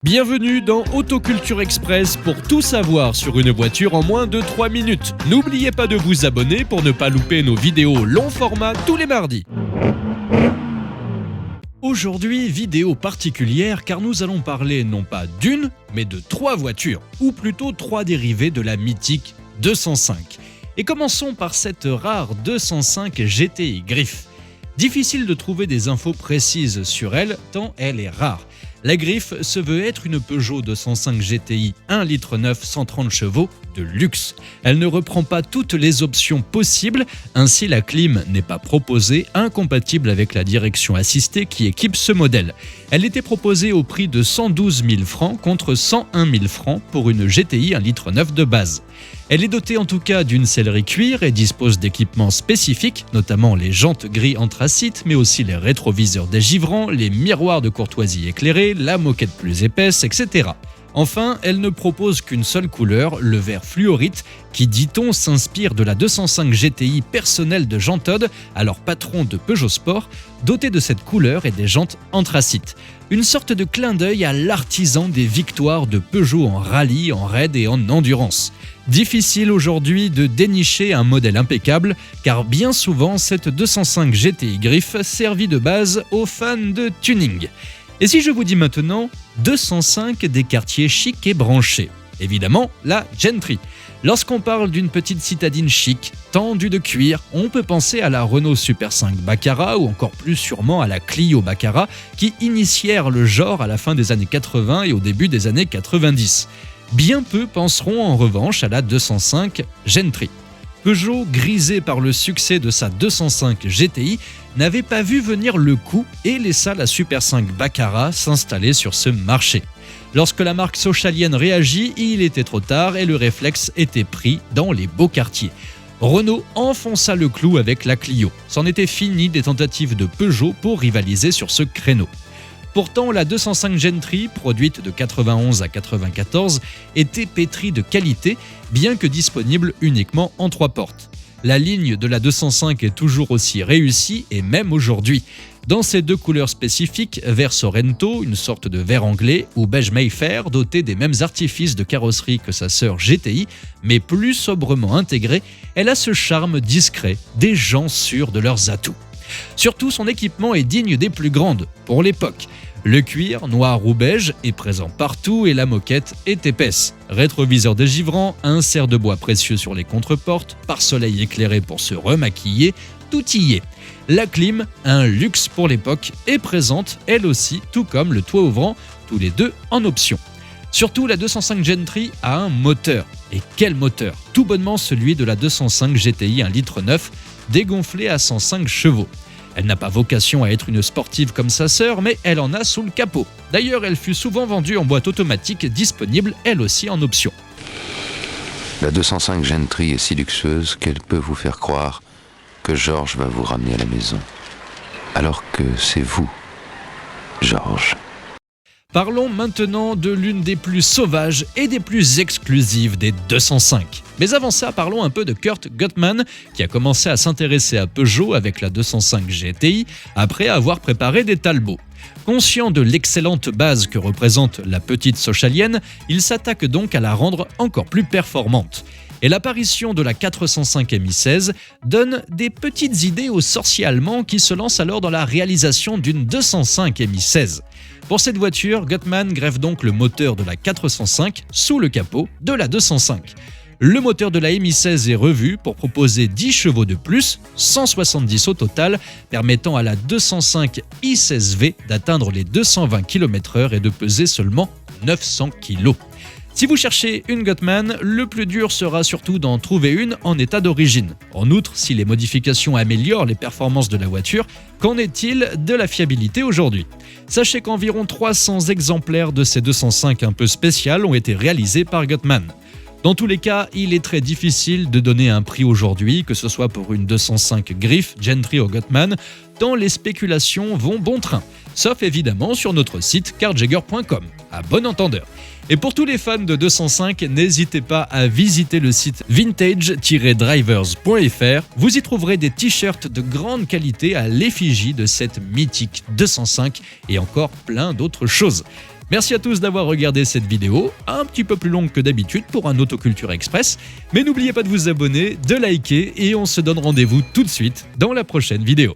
Bienvenue dans Autoculture Express pour tout savoir sur une voiture en moins de 3 minutes. N'oubliez pas de vous abonner pour ne pas louper nos vidéos long format tous les mardis. Aujourd'hui, vidéo particulière car nous allons parler non pas d'une, mais de 3 voitures, ou plutôt 3 dérivés de la mythique 205. Et commençons par cette rare 205 GTI Griff. Difficile de trouver des infos précises sur elle tant elle est rare. La Griff se veut être une Peugeot 205 GTI 1,9 litre 130 chevaux de luxe. Elle ne reprend pas toutes les options possibles, ainsi la clim n'est pas proposée, incompatible avec la direction assistée qui équipe ce modèle. Elle était proposée au prix de 112 000 francs contre 101 000 francs pour une GTI 1,9 litre de base. Elle est dotée en tout cas d'une sellerie cuir et dispose d'équipements spécifiques, notamment les jantes gris anthracite, mais aussi les rétroviseurs dégivrants, les miroirs de courtoisie éclairés, la moquette plus épaisse, etc. Enfin, elle ne propose qu'une seule couleur, le vert fluorite, qui, dit-on, s'inspire de la 205 GTI personnelle de Jean Todt, alors patron de Peugeot Sport, doté de cette couleur et des jantes anthracite. Une sorte de clin d'œil à l'artisan des victoires de Peugeot en rallye, en raid et en endurance. Difficile aujourd'hui de dénicher un modèle impeccable, car bien souvent cette 205 GTI Griff servit de base aux fans de tuning. Et si je vous dis maintenant 205 des quartiers chics et branchés, évidemment la Gentry. Lorsqu'on parle d'une petite citadine chic, tendue de cuir, on peut penser à la Renault Super 5 Baccarat ou encore plus sûrement à la Clio Baccarat qui initièrent le genre à la fin des années 80 et au début des années 90. Bien peu penseront en revanche à la 205 Gentry. Peugeot, grisé par le succès de sa 205 GTI, n'avait pas vu venir le coup et laissa la Super 5 Baccarat s'installer sur ce marché. Lorsque la marque sochalienne réagit, il était trop tard et le réflexe était pris dans les beaux quartiers. Renault enfonça le clou avec la Clio. C'en était fini des tentatives de Peugeot pour rivaliser sur ce créneau. Pourtant, la 205 Gentry, produite de 91 à 94, était pétrie de qualité, bien que disponible uniquement en 3 portes. La ligne de la 205 est toujours aussi réussie et même aujourd'hui. Dans ces 2 couleurs spécifiques, vert Sorrento, une sorte de vert anglais, ou beige Mayfair, doté des mêmes artifices de carrosserie que sa sœur GTI, mais plus sobrement intégrée, elle a ce charme discret des gens sûrs de leurs atouts. Surtout, son équipement est digne des plus grandes, pour l'époque. Le cuir, noir ou beige, est présent partout et la moquette est épaisse. Rétroviseur dégivrant, insert de bois précieux sur les contreportes, pare-soleil éclairé pour se remaquiller, tout y est. La clim, un luxe pour l'époque, est présente elle aussi, tout comme le toit ouvrant, tous les deux en option. Surtout, la 205 Gentry a un moteur. Et quel moteur! Tout bonnement celui de la 205 GTI 1,9 litre, dégonflé à 105 chevaux. Elle n'a pas vocation à être une sportive comme sa sœur, mais elle en a sous le capot. D'ailleurs, elle fut souvent vendue en boîte automatique, disponible elle aussi en option. La 205 Gentry est si luxueuse qu'elle peut vous faire croire que Georges va vous ramener à la maison. Alors que c'est vous, Georges. Parlons maintenant de l'une des plus sauvages et des plus exclusives des 205. Mais avant ça, parlons un peu de Kurt Gutmann, qui a commencé à s'intéresser à Peugeot avec la 205 GTI après avoir préparé des Talbot. Conscient de l'excellente base que représente la petite sochalienne, il s'attaque donc à la rendre encore plus performante. Et l'apparition de la 405 Mi16 donne des petites idées aux sorciers allemands qui se lancent alors dans la réalisation d'une 205 Mi16. Pour cette voiture, Gutmann greffe donc le moteur de la 405 sous le capot de la 205. Le moteur de la Mi16 est revu pour proposer 10 chevaux de plus, 170 au total, permettant à la 205 i16V d'atteindre les 220 km/h et de peser seulement 900 kg. Si vous cherchez une Gutmann, le plus dur sera surtout d'en trouver une en état d'origine. En outre, si les modifications améliorent les performances de la voiture, qu'en est-il de la fiabilité aujourd'hui ? Sachez qu'environ 300 exemplaires de ces 205 un peu spéciales ont été réalisés par Gutmann. Dans tous les cas, il est très difficile de donner un prix aujourd'hui, que ce soit pour une 205 Griff, Gentry ou Gutmann, tant les spéculations vont bon train. Sauf évidemment sur notre site carjagger.com, à bon entendeur. Et pour tous les fans de 205, n'hésitez pas à visiter le site vintage-drivers.fr. Vous y trouverez des t-shirts de grande qualité à l'effigie de cette mythique 205 et encore plein d'autres choses. Merci à tous d'avoir regardé cette vidéo, un petit peu plus longue que d'habitude pour un Autoculture Express, mais n'oubliez pas de vous abonner, de liker et on se donne rendez-vous tout de suite dans la prochaine vidéo.